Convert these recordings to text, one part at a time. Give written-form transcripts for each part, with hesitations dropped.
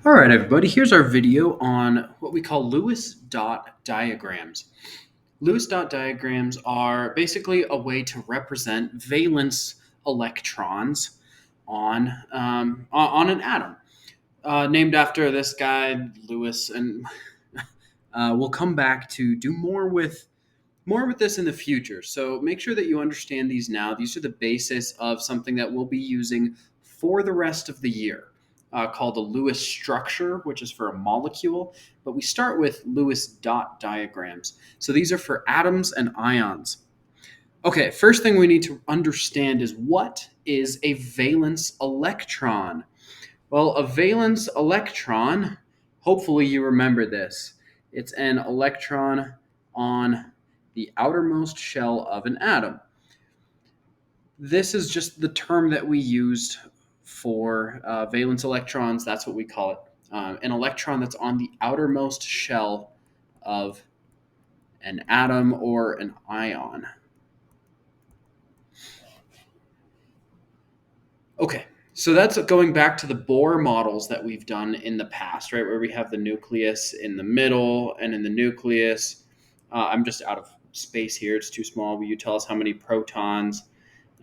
All right, everybody, here's our video on what we call Lewis dot diagrams. Lewis dot diagrams are basically a way to represent valence electrons on an atom, named after this guy, Lewis. And we'll come back to do more with this in the future. So make sure that you understand these now. These are the basis of something that we'll be using for the rest of the year, called a Lewis structure, which is for a molecule. But we start with Lewis dot diagrams. So these are for atoms and ions. Okay, first thing we need to understand is what is a valence electron? Well, a valence electron, hopefully you remember this. It's an electron on the outermost shell of an atom. This is just the term that we used for valence electrons. That's what we call it. An electron that's on the outermost shell of an atom or an ion. Okay, so that's going back to the Bohr models that we've done in the past, right? Where we have the nucleus in the middle, and in the nucleus, I'm just out of space here. It's too small. Will you tell us how many protons?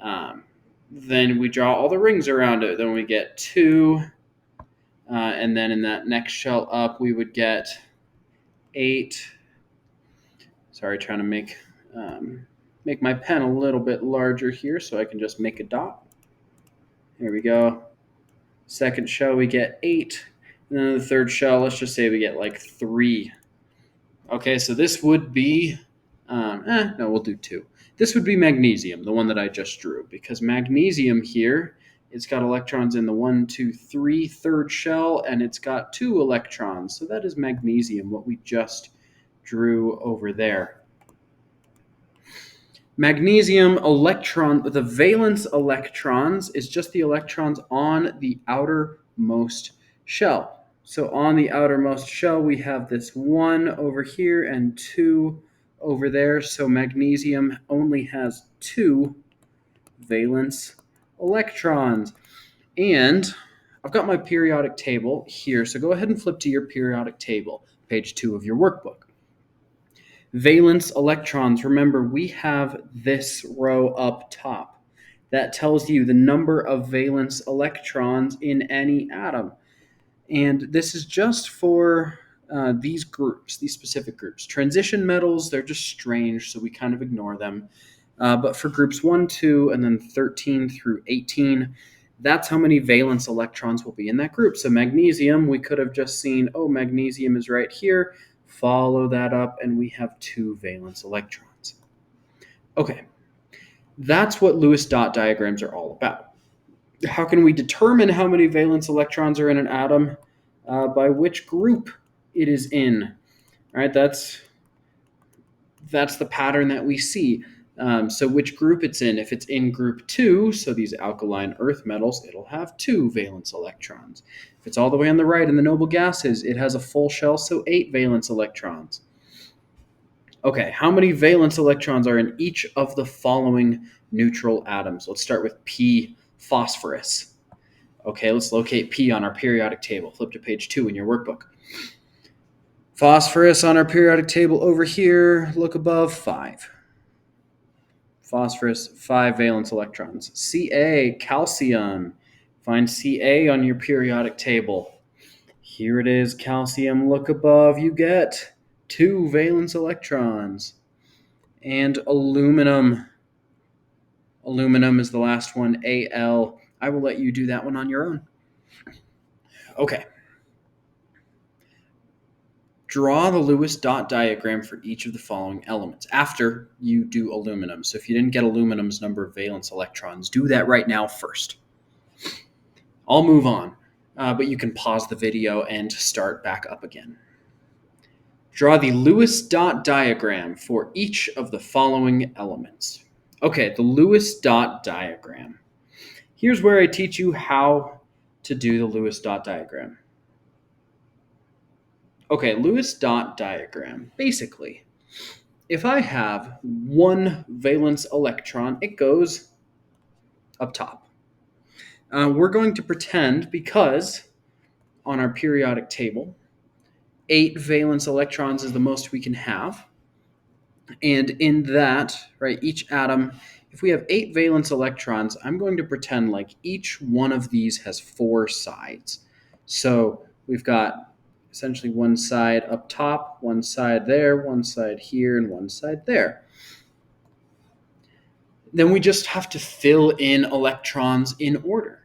Um, then we draw all the rings around it. Then we get two. And then in that next shell up, we would get eight. Sorry, trying to make my pen a little bit larger here so I can just make a dot. Here we go. Second shell, we get eight. And then the third shell, let's just say we get like three. Okay, so this would be, no, we'll do two. This would be magnesium, the one that I just drew, because magnesium here, it's got electrons in the 1, 2, 3 third shell, and it's got two electrons. So that is magnesium, what we just drew over there. Magnesium electron, the valence electrons is just the electrons on the outermost shell. So on the outermost shell, we have this one over here and two over there. So magnesium only has two valence electrons. And I've got my periodic table here. So go ahead and flip to your periodic table, page 2 of your workbook. Valence electrons, remember we have this row up top. That tells you the number of valence electrons in any atom. And this is just for these groups, these specific groups. Transition metals, they're just strange, so we kind of ignore them. But for groups 1, 2, and then 13 through 18, that's how many valence electrons will be in that group. So magnesium, we could have just seen, oh, magnesium is right here. Follow that up, and we have two valence electrons. Okay, that's what Lewis dot diagrams are all about. How can we determine how many valence electrons are in an atom? By which group it is in. All right, that's the pattern that we see. So which group it's in. If it's in group 2, so these alkaline earth metals, it'll have two valence electrons. If it's all the way on the right in the noble gases, it has a full shell, so 8 valence electrons. Okay, how many valence electrons are in each of the following neutral atoms? Let's start with P, phosphorus. Okay, let's locate P on our periodic table. Flip to page 2 in your workbook. Phosphorus on our periodic table over here, look above, 5. Phosphorus, 5 valence electrons. Ca, calcium. Find Ca on your periodic table. Here it is, calcium, look above, you get 2 valence electrons. And aluminum. Aluminum is the last one, Al. I will let you do that one on your own. Okay. Draw the Lewis dot diagram for each of the following elements after you do aluminum. So if you didn't get aluminum's number of valence electrons, do that right now first. I'll move on, but you can pause the video and start back up again. Draw the Lewis dot diagram for each of the following elements. Okay, the Lewis dot diagram. Here's where I teach you how to do the Lewis dot diagram. Okay, Lewis dot diagram. Basically, if I have one valence electron, it goes up top. We're going to pretend, because on our periodic table. 8 valence electrons is the most we can have. And in that, right, each atom, if we have 8 valence electrons, I'm going to pretend like each one of these has 4 sides. So we've got essentially one side up top, one side there, one side here, and one side there. Then we just have to fill in electrons in order.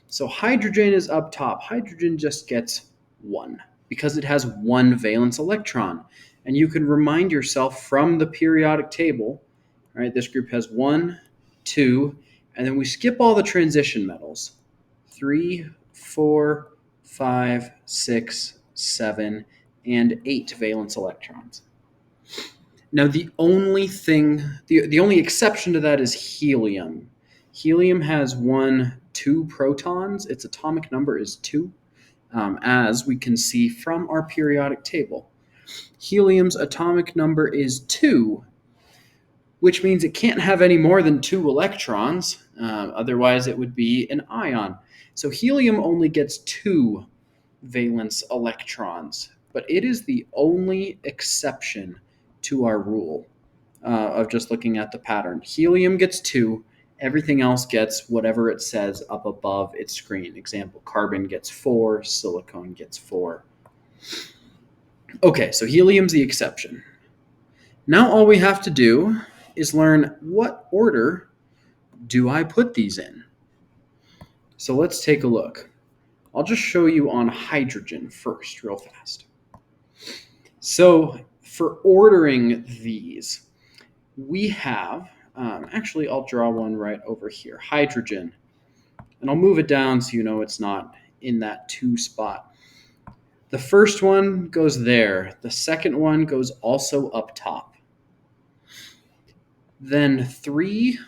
So hydrogen is up top. Hydrogen just gets 1 because it has 1 valence electron. And you can remind yourself from the periodic table, right? This group has 1, 2, and then we skip all the transition metals. 3, 4, 5, 6, 7, and 8 valence electrons. Now the only exception to that is helium. Helium has 2 protons. Its atomic number is 2, as we can see from our periodic table. Helium's atomic number is 2, which means it can't have any more than 2 electrons. Otherwise, it would be an ion. So helium only gets 2 valence electrons, but it is the only exception to our rule of just looking at the pattern. Helium gets 2. Everything else gets whatever it says up above its screen. Example, carbon gets 4, silicon gets 4. Okay, so helium's the exception. Now all we have to do is learn what order do I put these in. So let's take a look. I'll just show you on hydrogen first, real fast. So for ordering these, we have, actually I'll draw one right over here, hydrogen. And I'll move it down so you know it's not in that 2 spot. The first one goes there. The second one goes also up top. Then 3,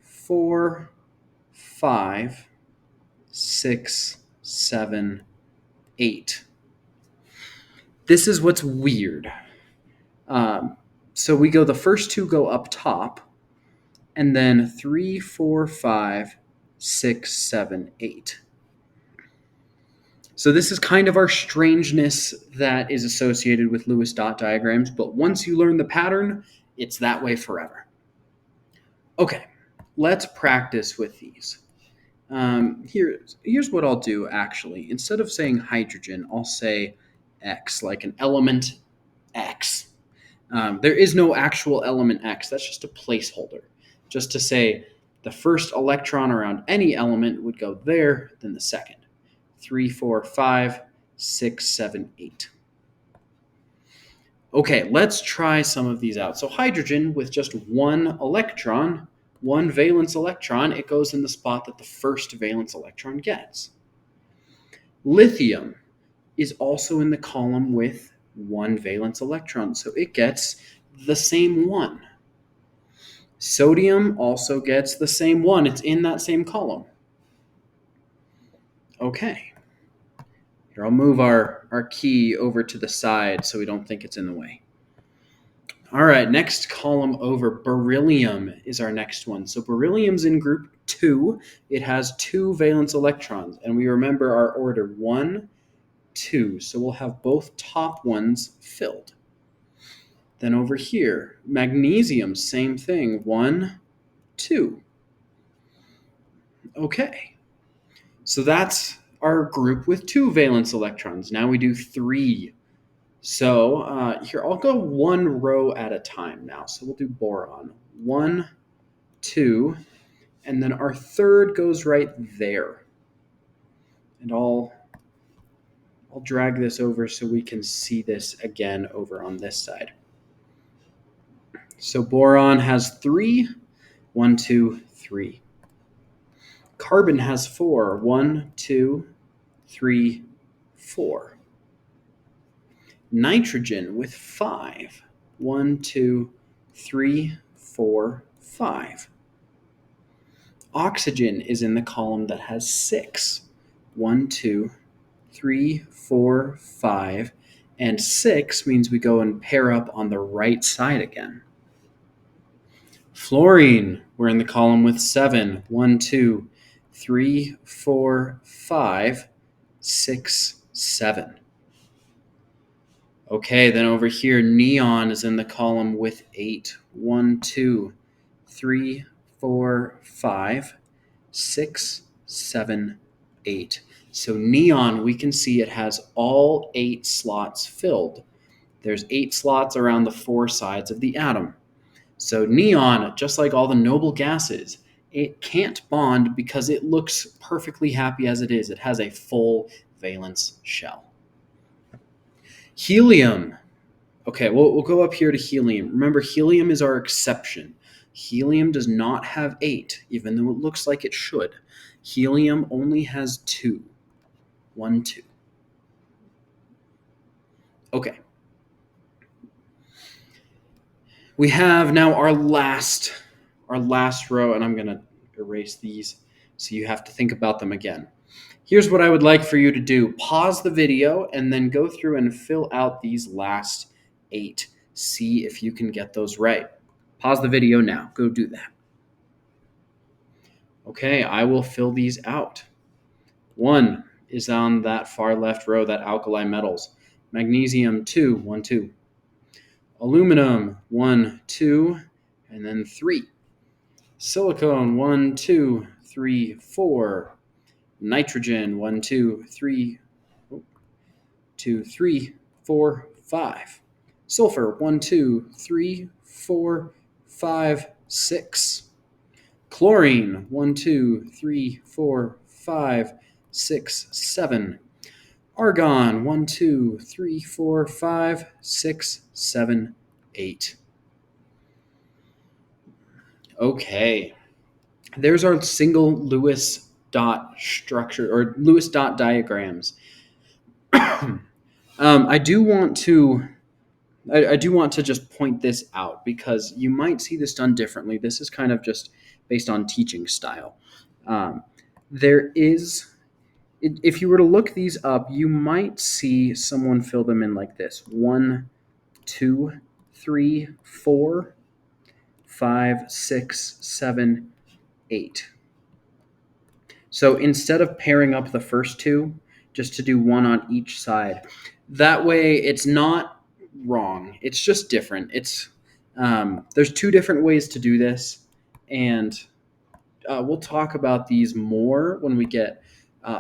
4, 5, 6, 7, 8. This is what's weird. So we go, the first 2 go up top, and then 3, 4, 5, 6, 7, 8. So this is kind of our strangeness that is associated with Lewis dot diagrams, but once you learn the pattern, it's that way forever. Okay, let's practice with these. Here's what I'll do, actually. Instead of saying hydrogen, I'll say X, like an element X. There is no actual element X. That's just a placeholder. Just to say the first electron around any element would go there, then the second. 3, 4, 5, 6, 7, 8. Okay, let's try some of these out. So hydrogen with just 1 electron, 1 valence electron, it goes in the spot that the first valence electron gets. Lithium is also in the column with 1 valence electron, so it gets the same 1. Sodium also gets the same 1. It's in that same column. Okay. Here, I'll move our key over to the side so we don't think it's in the way. All right, next column over, beryllium is our next one. So beryllium's in group 2. It has 2 valence electrons, and we remember our order, 1, 2. So we'll have both top ones filled. Then over here, magnesium, same thing, 1, 2. Okay, so that's our group with 2 valence electrons. Now we do 3. So here, I'll go 1 row at a time now. So we'll do boron. 1, 2, and then our third goes right there. And I'll drag this over so we can see this again over on this side. So boron has 3. 1, 2, 3. Carbon has 4. 1, 2, 3, 4. Nitrogen with 5. 1, 2, 3, 4, 5. Oxygen is in the column that has 6. 1, 2, 3, 4, 5. And 6 means we go and pair up on the right side again. Fluorine, we're in the column with 7. 1, 2, 3, 4, 5. 6, 7. Okay, then over here, neon is in the column with 8. 1, 2, 3, 4, 5, 6, 7, 8. So neon, we can see it has all 8 slots filled. There's 8 slots around the 4 sides of the atom. So neon, just like all the noble gases, it can't bond because it looks perfectly happy as it is. It has a full valence shell. Helium. Okay, we'll go up here to helium. Remember, helium is our exception. Helium does not have 8, even though it looks like it should. Helium only has 2. 1, 2. Okay. We have now our last row, and I'm going to erase these so you have to think about them again. Here's what I would like for you to do. Pause the video and then go through and fill out these last 8. See if you can get those right. Pause the video now. Go do that. Okay, I will fill these out. 1 is on that far left row, that alkali metals. Magnesium, 2, 1, 2. Aluminum, 1, 2, and then 3. Silicone, 1, 2, 3, 4. Nitrogen, 1, 2, 3, 2, 3, 4, 5. Sulfur, 1, 2, 3, 4, 5, 6. Chlorine, 1, 2, 3, 4, 5, 6, 7. Argon, 1, 2, 3, 4, 5, 6, 7, 8. Okay. There's our single Lewis dot structure, or Lewis dot diagrams. I do want to just point this out because you might see this done differently. This is kind of just based on teaching style. There is, if you were to look these up, you might see someone fill them in like this: 1, 2, 3, 4, 5, 6, 7, 8. So instead of pairing up the first 2, just to do 1 on each side. That way it's not wrong. It's just different. There's 2 different ways to do this, and we'll talk about these more when we get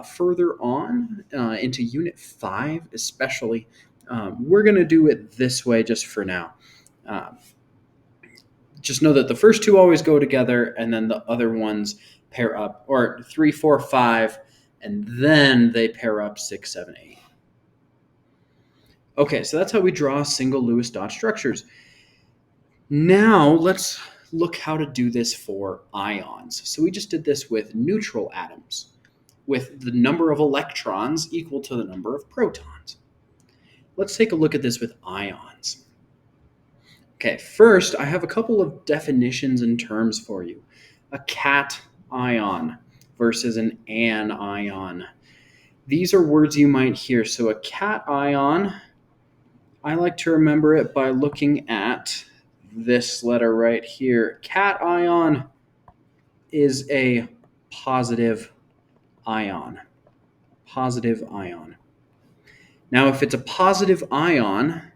further on into Unit 5 especially. We're going to do it this way just for now. Just know that the first 2 always go together, and then the other ones pair up, or 3, 4, 5, and then they pair up 6, 7, 8. Okay, so that's how we draw single Lewis dot structures. Now let's look how to do this for ions. So we just did this with neutral atoms, with the number of electrons equal to the number of protons. Let's take a look at this with ions. Okay, first I have a couple of definitions and terms for you. A cation versus an anion. These are words you might hear. So a cation, I like to remember it by looking at this letter right here. Cation is a positive ion. Positive ion. Now, if it's a positive ion,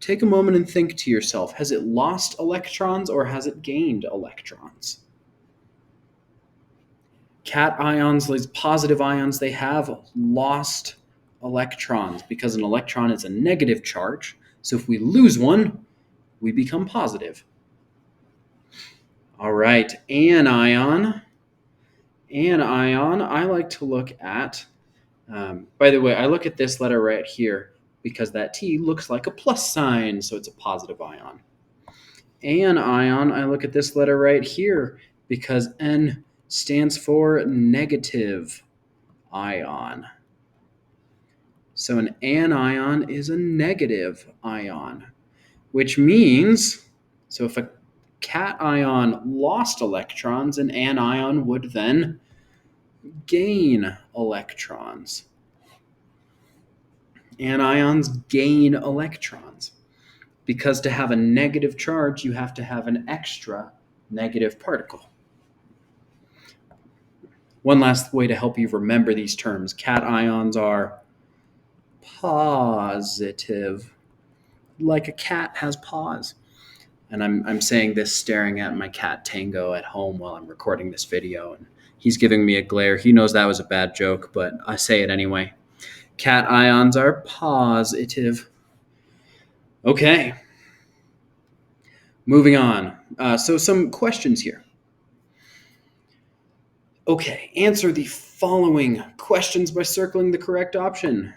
take a moment and think to yourself, has it lost electrons or has it gained electrons? Cations, these positive ions, they have lost electrons because an electron is a negative charge. So if we lose one, we become positive. All right, anion. Anion, I like to look at, by the way, I look at this letter right here because that T looks like a plus sign, so it's a positive ion. Anion, I look at this letter right here because N stands for negative ion. So an anion is a negative ion, which means, so if a cation lost electrons, an anion would then gain electrons. Anions gain electrons because to have a negative charge, you have to have an extra negative particle. One last way to help you remember these terms. Cations are positive, like a cat has paws. And I'm saying this staring at my cat Tango at home while I'm recording this video. And he's giving me a glare. He knows that was a bad joke, but I say it anyway. Cations are positive. Okay. Moving on. So some questions here. Okay, answer the following questions by circling the correct option.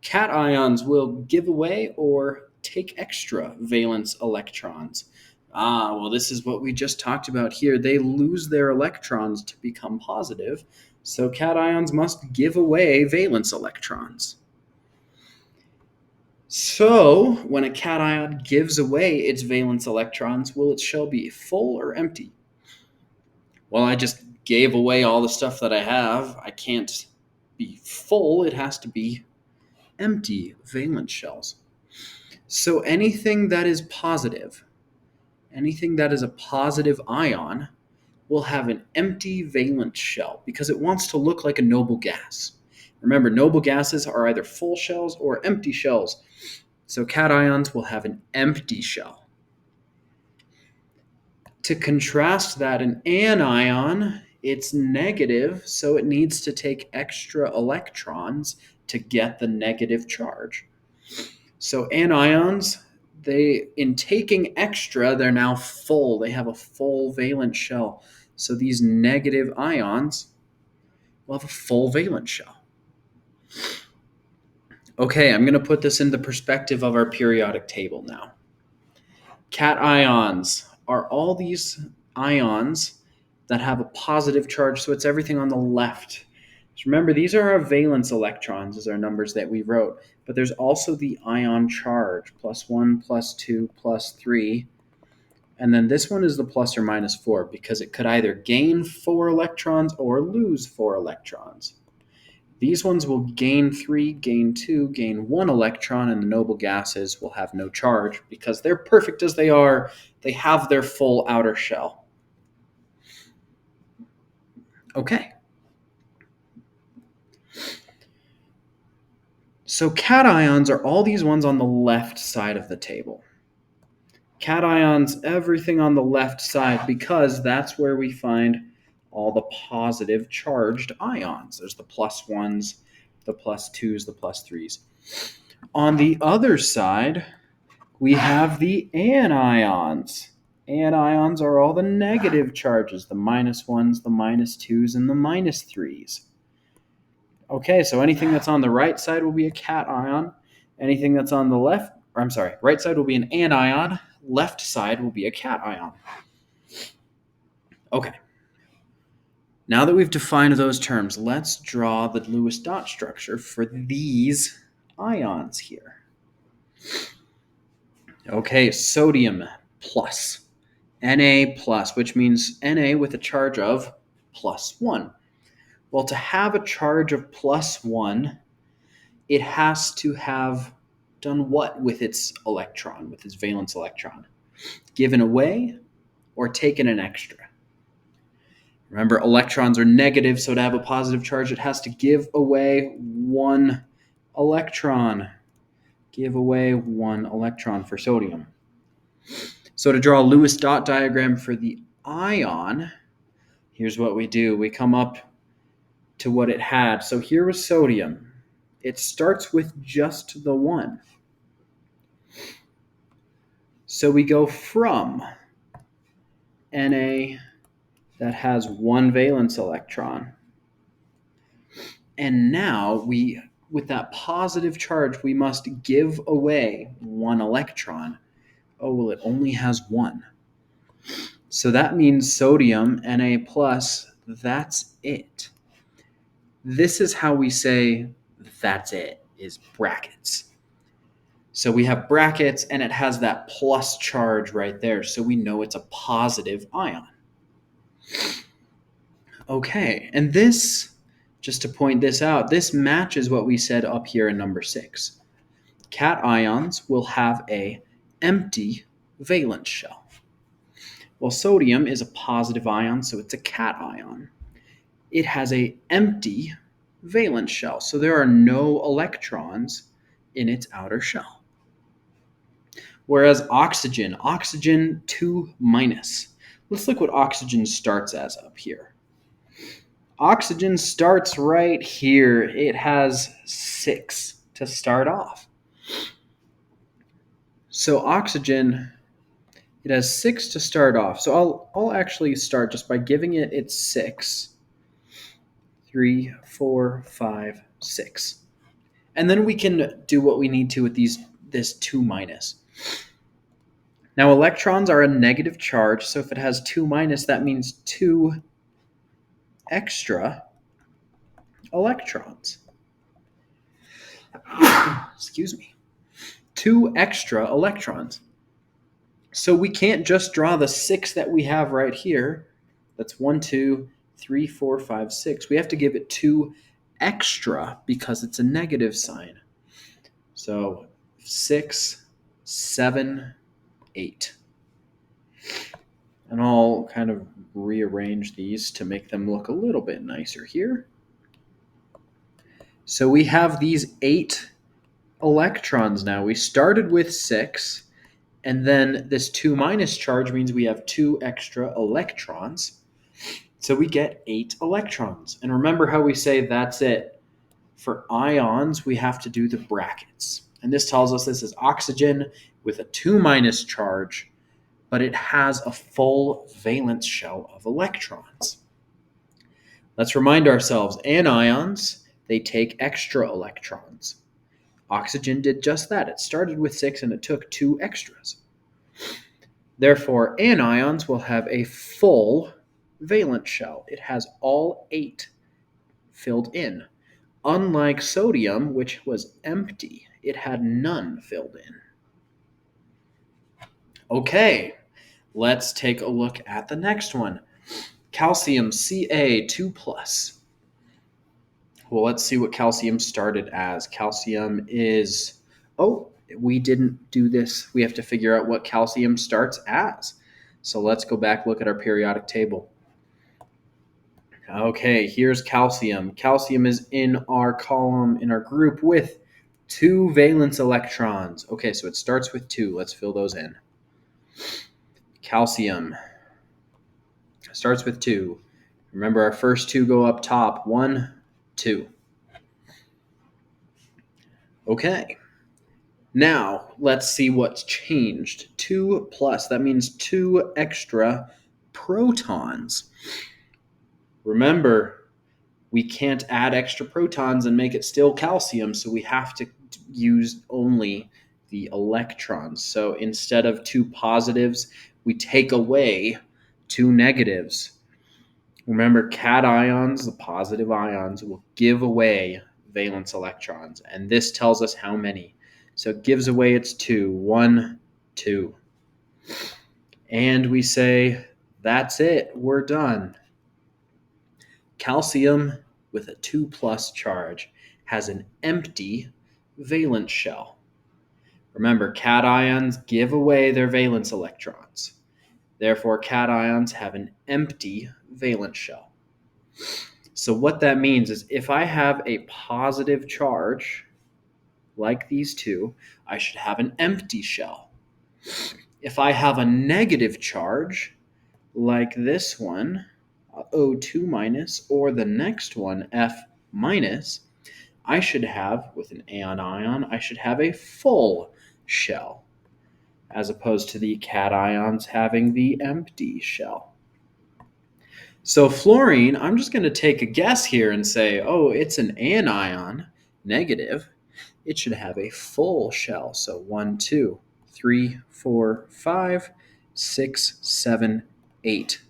Cations will give away or take extra valence electrons. Well, this is what we just talked about here. They lose their electrons to become positive, so cations must give away valence electrons. So, when a cation gives away its valence electrons, will its shell be full or empty? Well, I just gave away all the stuff that I have. I can't be full. It has to be empty valence shells. So anything that is positive, anything that is a positive ion, will have an empty valence shell because it wants to look like a noble gas. Remember, noble gases are either full shells or empty shells. So cations will have an empty shell. To contrast that, an anion, it's negative, so it needs to take extra electrons to get the negative charge. So anions, in taking extra, they're now full. They have a full valence shell. So these negative ions will have a full valence shell. Okay, I'm going to put this in the perspective of our periodic table now. Cations are all these ions that have a positive charge, so it's everything on the left. So remember, these are our valence electrons, as our numbers that we wrote, but there's also the ion charge, +1, +2, +3, and then this one is the plus or minus 4, because it could either gain 4 electrons or lose 4 electrons. These ones will gain 3, gain 2, gain 1 electron, and the noble gases will have no charge because they're perfect as they are. They have their full outer shell. Okay. So cations are all these ones on the left side of the table. Cations, everything on the left side, because that's where we find all the positive charged ions. There's the +1s, the +2s, the +3s. On the other side, we have the anions. Anions are all the negative charges, the -1s, the -2s, and the -3s. Okay, so anything that's on the right side will be a cation. Anything that's on the right side will be an anion. Left side will be a cation. Okay. Now that we've defined those terms, let's draw the Lewis dot structure for these ions here. Okay, sodium plus, Na plus, which means Na with a charge of +1. Well, to have a charge of +1, it has to have done what with its electron, with its valence electron? Given away or taken an extra? Remember, electrons are negative, so to have a positive charge, it has to give away 1 electron. Give away 1 electron for sodium. So to draw a Lewis dot diagram for the ion, here's what we do. We come up to what it had. So here was sodium. It starts with just the 1. So we go from Na that has 1 valence electron. And now with that positive charge, we must give away 1 electron. Oh, well, it only has 1. So that means sodium, Na plus, that's it. This is how we say that's it, is brackets. So we have brackets, and it has that plus charge right there, so we know it's a positive ion. Okay, and this, just to point this out, this matches what we said up here in number 6. Cations will have a empty valence shell. Well, sodium is a positive ion, so it's a cation. it has an empty valence shell. So there are no electrons in its outer shell. Whereas oxygen, 2 minus. Let's look what oxygen starts as up here. Oxygen starts right here. It has 6 to start off. So oxygen, it has 6 to start off. So I'll actually start just by giving it its 6. 3, 4, 5, 6. And then we can do what we need to with this 2 minus. Now electrons are a negative charge, so if it has 2 minus, that means 2 extra electrons. Excuse me. 2 extra electrons. So we can't just draw the 6 that we have right here. That's 1, 2, 3, 4, 5, 6. We have to give it 2 extra because it's a negative sign. So 6, 7, 8. And I'll kind of rearrange these to make them look a little bit nicer here. So we have these 8 electrons now. We started with 6, and then this 2 minus charge means we have 2 extra electrons. So we get 8 electrons. And remember how we say that's it. For ions, we have to do the brackets. And this tells us this is oxygen with a 2 minus charge, but it has a full valence shell of electrons. Let's remind ourselves, anions, they take extra electrons. Oxygen did just that. It started with 6 and it took 2 extras. Therefore, anions will have a full valence shell. It has all 8 filled in. Unlike sodium, which was empty, it had none filled in. Okay, let's take a look at the next one. Calcium, Ca2+. Well, let's see what calcium started as. Calcium is, we didn't do this. We have to figure out what calcium starts as. So let's go back, look at our periodic table. Okay, here's calcium. Calcium is in our column, in our group with 2 valence electrons. Okay, so it starts with 2. Let's fill those in. Calcium starts with 2. Remember, our first 2 go up top. 1, 2. Okay. Now, let's see what's changed. 2 plus, that means 2 extra protons. Remember, we can't add extra protons and make it still calcium, so we have to use only the electrons. So instead of 2 positives, we take away 2 negatives. Remember, cations, the positive ions, will give away valence electrons, and this tells us how many. So it gives away its 2. 1, 2. And we say, that's it, we're done. Calcium with a 2 plus charge has an empty valence shell. Remember, cations give away their valence electrons. Therefore, cations have an empty valence shell. So what that means is if I have a positive charge, like these 2, I should have an empty shell. If I have a negative charge, like this one, O2 minus, or the next one, F minus, I should have, with an anion, I should have a full shell, as opposed to the cations having the empty shell. So fluorine, I'm just going to take a guess here and say, it's an anion, negative. It should have a full shell. So 1, 2, 3, 4, 5, 6, 7, 8.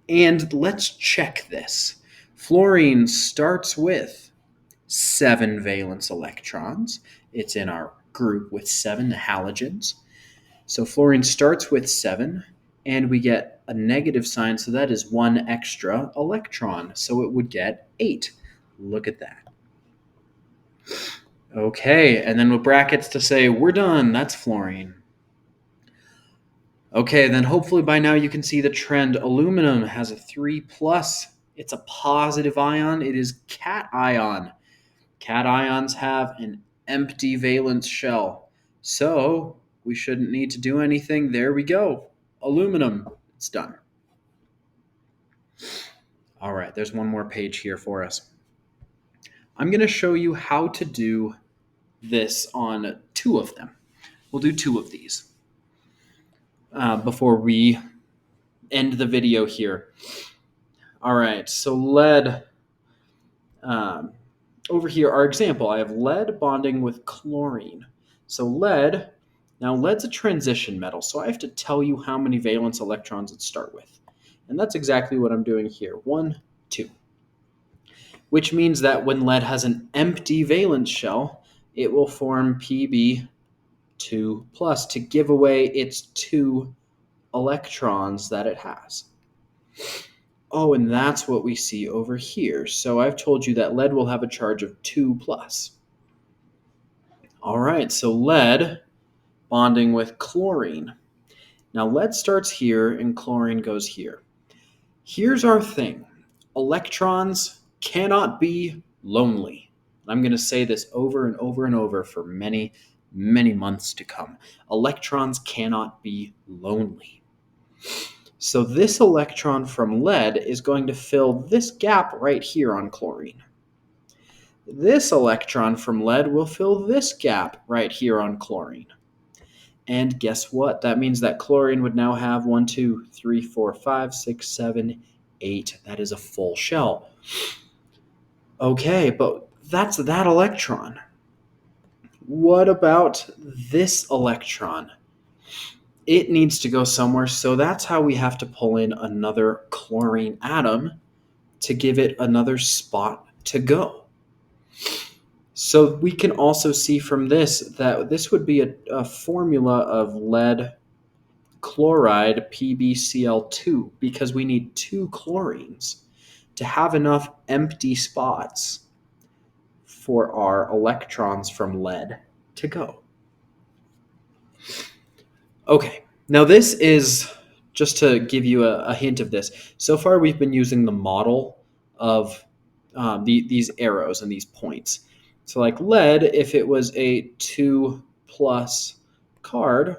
And let's check this. Fluorine starts with 7 valence electrons. It's in our group with 7 halogens. So fluorine starts with 7, and we get a negative sign, so that is 1 extra electron. So it would get 8. Look at that. Okay, and then with brackets to say, we're done, that's fluorine. Okay, then hopefully by now you can see the trend. Aluminum has a 3 plus It's a positive ion. It is cation. Cations have an empty valence shell. So we shouldn't need to do anything. There we go. Aluminum. It's done. All right, there's one more page here for us. I'm going to show you how to do this on two of them. We'll do two of these before we end the video here. All right, so lead. Over here, our example, I have lead bonding with chlorine. So lead, now lead's a transition metal, so I have to tell you how many valence electrons it starts with. And that's exactly what I'm doing here, 1, 2. Which means that when lead has an empty valence shell, it will form Pb2+ to give away its 2 electrons that it has. Oh, and that's what we see over here. So I've told you that lead will have a charge of 2+. All right, so lead bonding with chlorine. Now lead starts here and chlorine goes here. Here's our thing. Electrons cannot be lonely. I'm going to say this over and over and over for many, many months to come. Electrons cannot be lonely. So this electron from lead is going to fill this gap right here on chlorine. This electron from lead will fill this gap right here on chlorine. And guess what? That means that chlorine would now have 1, 2, 3, 4, 5, 6, 7, 8. That is a full shell. Okay, but that's that electron. What about this electron? It needs to go somewhere, so that's how we have to pull in another chlorine atom to give it another spot to go. So we can also see from this that this would be a formula of lead chloride PbCl2 because we need 2 chlorines to have enough empty spots for our electrons from lead to go. Okay, now this is, just to give you a hint of this, so far we've been using the model of these arrows and these points. So like lead, if it was a 2+ card,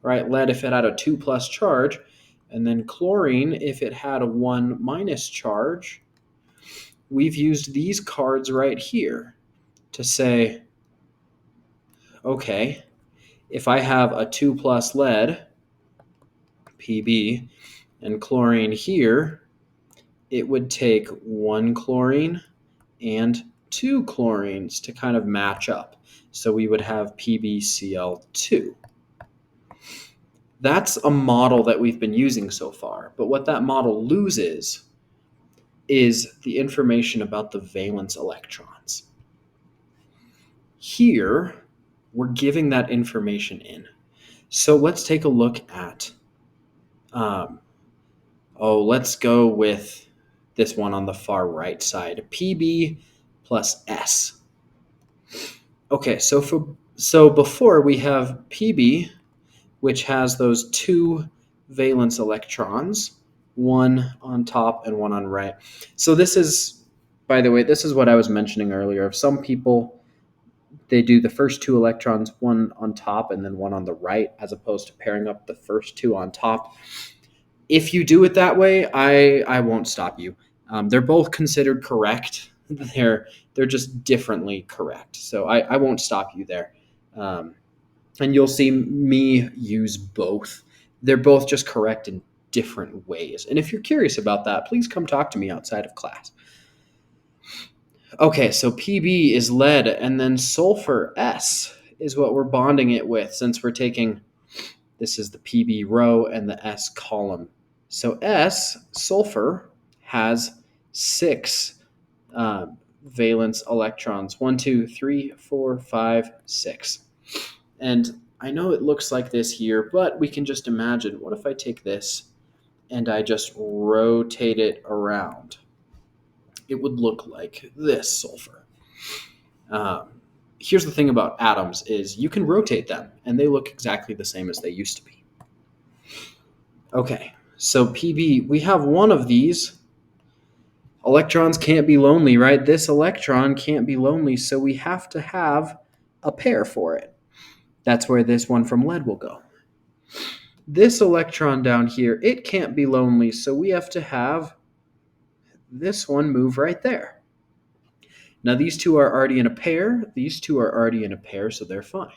right? Lead if it had a 2+ charge, and then chlorine if it had a 1- charge. We've used these cards right here to say, okay, if I have a 2+ lead, Pb, and chlorine here, it would take 1 chlorine and 2 chlorines to kind of match up. So we would have PbCl2. That's a model that we've been using so far, but what that model loses is the information about the valence electrons. Here, we're giving that information in. So let's take a look at, let's go with this one on the far right side, Pb plus S. Okay, so before we have Pb, which has those 2 valence electrons, one on top and one on right. So this is, by the way, this is what I was mentioning earlier. Of some people, they do the first 2 electrons, one on top and then one on the right, as opposed to pairing up the first 2 on top. If you do it that way, I won't stop you. They're both considered correct. They're just differently correct. So I won't stop you there. And you'll see me use both. They're both just correct in different ways. And if you're curious about that, please come talk to me outside of class. Okay, so Pb is lead, and then sulfur S is what we're bonding it with, since we're taking, this is the Pb row and the S column. So S, sulfur, has 6 valence electrons. 1, 2, 3, 4, 5, 6. And I know it looks like this here, but we can just imagine, what if I take this and I just rotate it around? It would look like this sulfur. Here's the thing about atoms is you can rotate them and they look exactly the same as they used to be. Okay, so Pb, we have one of these Electrons can't be lonely, right? This electron can't be lonely, so we have to have a pair for it. That's where this one from lead will go. This electron down here, it can't be lonely, so we have to have this one move right there. Now these two are already in a pair. These two are already in a pair, so they're fine.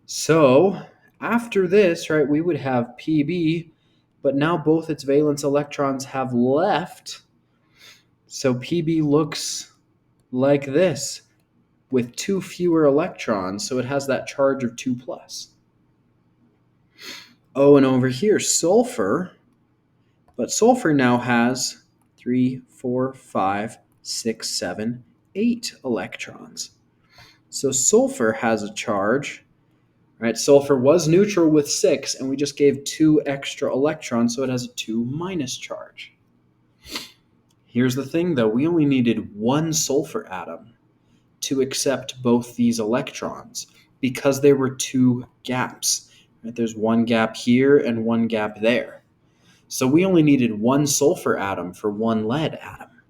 So after this, right, we would have Pb, but now both its valence electrons have left. So Pb looks like this with two fewer electrons, so it has that charge of 2 plus. Oh, and over here, sulfur, but sulfur now has 3, 4, 5, 6, 7, 8 electrons. So sulfur has a charge, right? Sulfur was neutral with 6, and we just gave 2 extra electrons, so it has a 2 minus charge. Here's the thing, though. We only needed one sulfur atom to accept both these electrons because there were 2 gaps. Right? There's one gap here and one gap there. So we only needed one sulfur atom for one lead atom,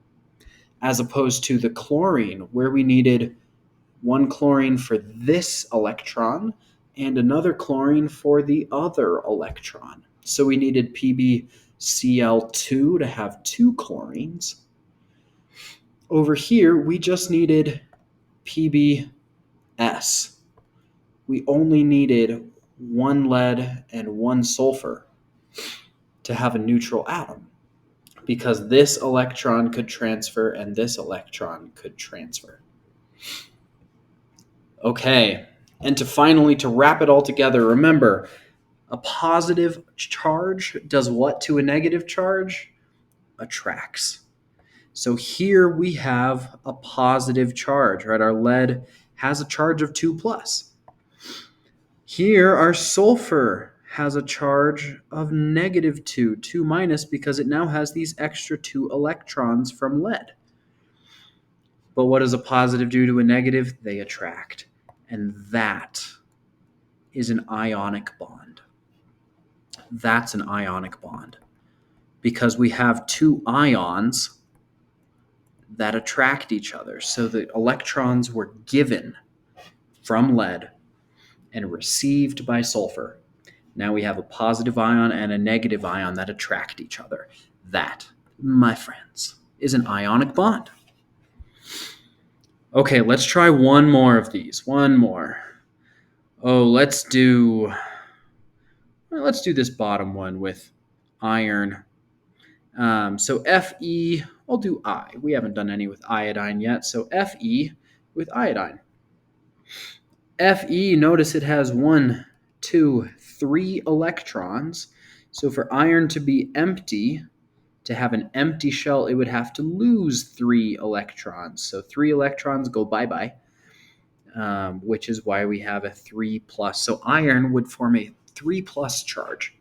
as opposed to the chlorine, where we needed one chlorine for this electron and another chlorine for the other electron. So we needed PbCl2 to have 2 chlorines. Over here, we just needed PbS. We only needed one lead and one sulfur to have a neutral atom, because this electron could transfer and this electron could transfer. Okay, and to wrap it all together, remember, a positive charge does what to a negative charge? Attracts. So here we have a positive charge, right? Our lead has a charge of 2 plus. Here our sulfur has a charge of negative 2 minus, because it now has these extra 2 electrons from lead. But what does a positive do to a negative? They attract. And that is an ionic bond. That's an ionic bond, because we have 2 ions that attract each other. So the electrons were given from lead and received by sulfur. Now we have a positive ion and a negative ion that attract each other. That, my friends, is an ionic bond. Okay, let's try one more of these. One more. Oh, let's do this bottom one with iron. So Fe, I'll do I. We haven't done any with iodine yet. So Fe with iodine. Fe, notice it has 1, 2, 3 electrons. So for iron to be empty, to have an empty shell, it would have to lose 3 electrons. So 3 electrons go bye-bye, which is why we have a 3 plus. So iron would form a 3 plus charge,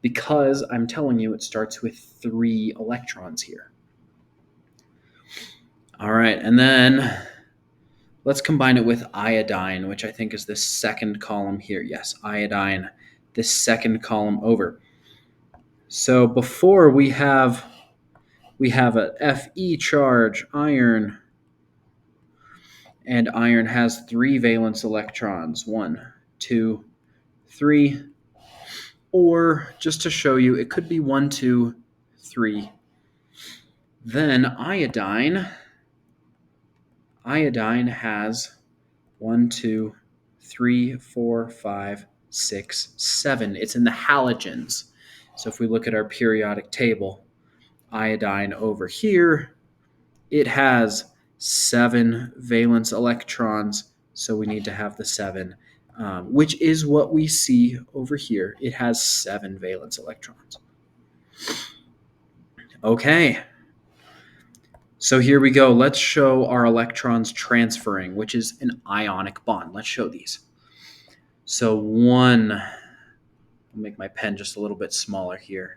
because I'm telling you it starts with 3 electrons here. All right, and then let's combine it with iodine, which I think is the second column here. Yes, iodine, this second column over. So before we have a Fe charge, iron, and iron has 3 valence electrons. 1, 2, 3. Or just to show you, it could be 1, 2, 3. Then iodine has 1, 2, 3, 4, 5, 6, 7. It's in the halogens. So if we look at our periodic table, iodine over here, it has 7 valence electrons, so we need to have the 7, which is what we see over here. It has 7 valence electrons. Okay. So here we go. Let's show our electrons transferring, which is an ionic bond. Let's show these. So one, I'll make my pen just a little bit smaller here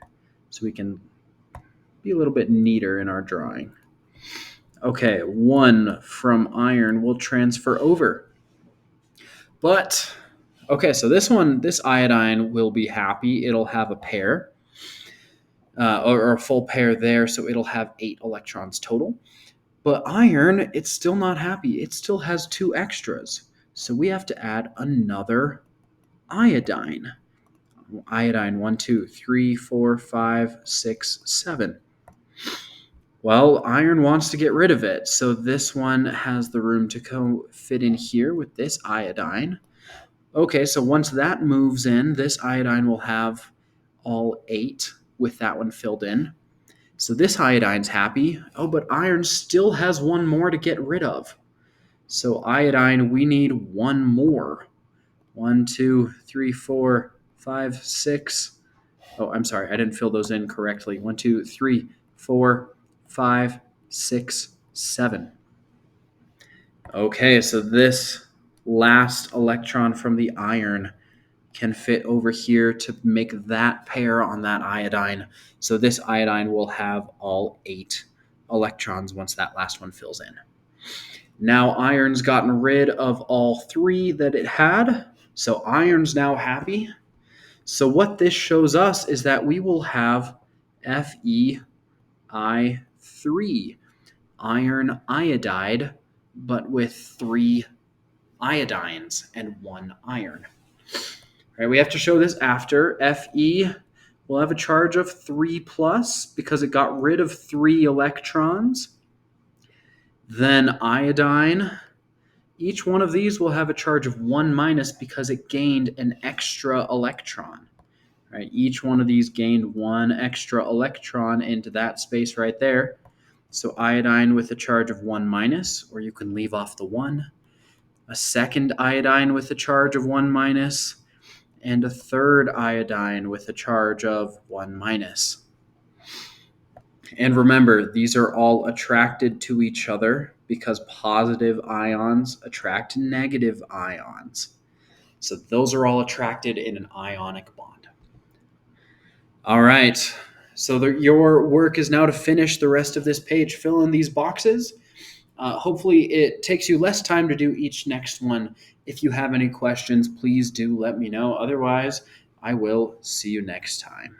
so we can be a little bit neater in our drawing. Okay, 1 from iron will transfer over. But, okay, so this iodine will be happy. It'll have a pair. or a full pair there, so it'll have 8 electrons total. But iron, it's still not happy. It still has 2 extras. So we have to add another iodine. Iodine 1, 2, 3, 4, 5, 6, 7. Well, iron wants to get rid of it, so this one has the room to fit in here with this iodine. Okay, so once that moves in, this iodine will have all 8 with that one filled in. So this iodine's happy. Oh, but iron still has one more to get rid of. So iodine, we need one more. 1, 2, 3, 4, 5, 6. Oh, I'm sorry, I didn't fill those in correctly. 1, 2, 3, 4, 5, 6, 7. Okay, so this last electron from the iron can fit over here to make that pair on that iodine. So this iodine will have all 8 electrons once that last one fills in. Now iron's gotten rid of all 3 that it had, so iron's now happy. So what this shows us is that we will have FeI3, iron iodide, but with 3 iodines and 1 iron. Right, we have to show this after. Fe will have a charge of 3 plus because it got rid of 3 electrons. Then iodine, each one of these will have a charge of 1 minus because it gained an extra electron. Right, each one of these gained 1 extra electron into that space right there. So iodine with a charge of 1 minus, or you can leave off the 1. A second iodine with a charge of 1 minus, and a third iodine with a charge of 1 minus. And remember, these are all attracted to each other because positive ions attract negative ions. So those are all attracted in an ionic bond. All right, so your work is now to finish the rest of this page, fill in these boxes. Hopefully it takes you less time to do each next one. If you have any questions, please do let me know. Otherwise, I will see you next time.